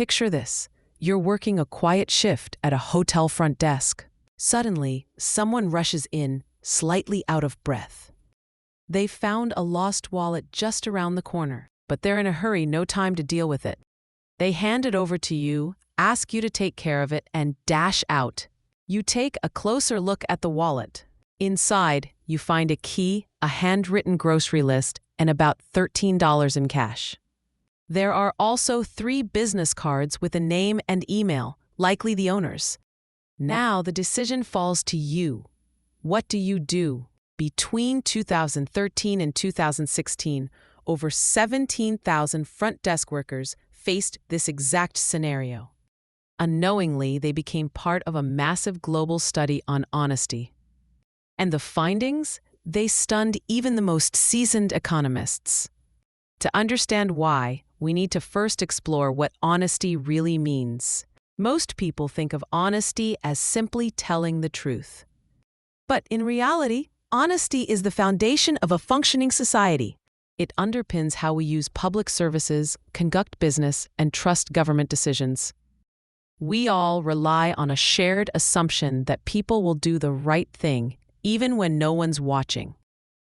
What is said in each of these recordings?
Picture this. You're working a quiet shift at a hotel front desk. Suddenly, someone rushes in, slightly out of breath. They found a lost wallet just around the corner, but they're in a hurry, no time to deal with it. They hand it over to you, ask you to take care of it, and dash out. You take a closer look at the wallet. Inside, you find a key, a handwritten grocery list, and about $13 in cash. There are also 3 business cards with a name and email, likely the owner's. Now the decision falls to you. What do you do? Between 2013 and 2016, over 17,000 front desk workers faced this exact scenario. Unknowingly, they became part of a massive global study on honesty. And the findings? They stunned even the most seasoned economists. To understand why, we need to first explore what honesty really means. Most people think of honesty as simply telling the truth. But in reality, honesty is the foundation of a functioning society. It underpins how we use public services, conduct business, and trust government decisions. We all rely on a shared assumption that people will do the right thing, even when no one's watching.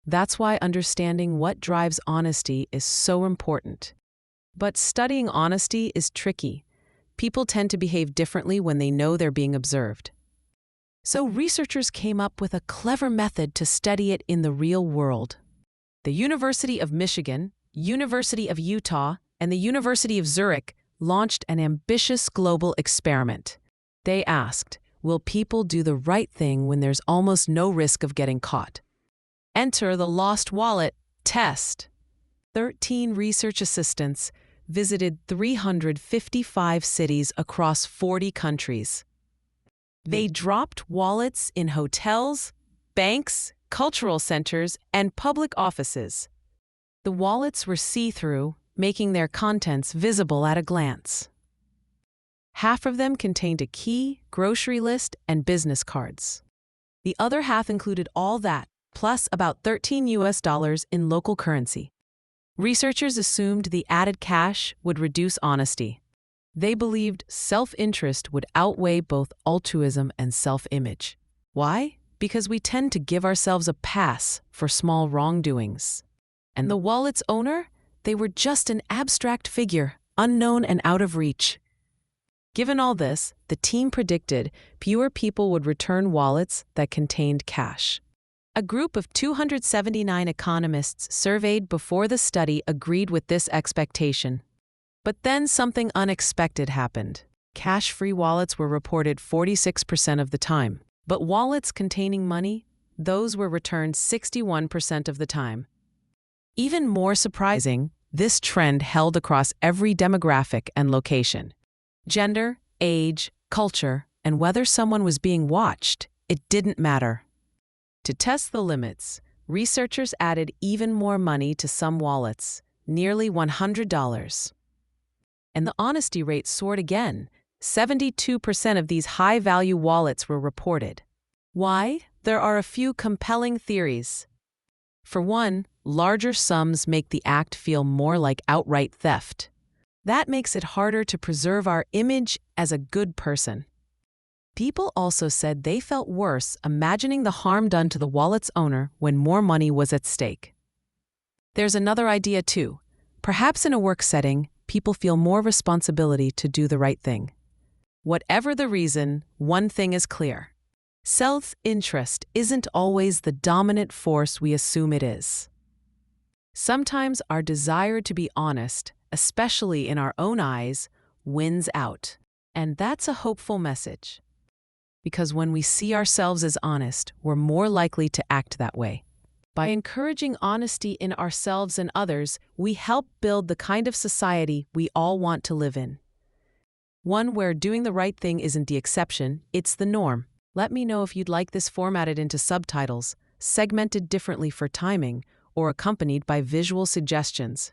That's why understanding what drives honesty is so important. But studying honesty is tricky. People tend to behave differently when they know they're being observed. So researchers came up with a clever method to study it in the real world. The University of Michigan, University of Utah, and the University of Zurich launched an ambitious global experiment. They asked, will people do the right thing when there's almost no risk of getting caught? Enter the lost wallet test. 13 research assistants visited 355 cities across 40 countries. They dropped wallets in hotels, banks, cultural centers, and public offices. The wallets were see-through, making their contents visible at a glance. Half of them contained a key, grocery list, and business cards. The other half included all that, plus about $13 in local currency. Researchers assumed the added cash would reduce honesty. They believed self-interest would outweigh both altruism and self-image. Why? Because we tend to give ourselves a pass for small wrongdoings. And the wallet's owner? They were just an abstract figure, unknown and out of reach. Given all this, the team predicted fewer people would return wallets that contained cash. A group of 279 economists surveyed before the study agreed with this expectation. But then something unexpected happened. Cash-free wallets were reported 46% of the time, but wallets containing money, those were returned 61% of the time. Even more surprising, this trend held across every demographic and location. Gender, age, culture, and whether someone was being watched, it didn't matter. To test the limits, researchers added even more money to some wallets, nearly $100. And the honesty rate soared again. 72% of these high-value wallets were reported. Why? There are a few compelling theories. For one, larger sums make the act feel more like outright theft. That makes it harder to preserve our image as a good person. People also said they felt worse imagining the harm done to the wallet's owner when more money was at stake. There's another idea too. Perhaps in a work setting, people feel more responsibility to do the right thing. Whatever the reason, one thing is clear. Self-interest isn't always the dominant force we assume it is. Sometimes our desire to be honest, especially in our own eyes, wins out. And that's a hopeful message. Because when we see ourselves as honest, we're more likely to act that way. By encouraging honesty in ourselves and others, we help build the kind of society we all want to live in. One where doing the right thing isn't the exception, it's the norm. Let me know if you'd like this formatted into subtitles, segmented differently for timing, or accompanied by visual suggestions.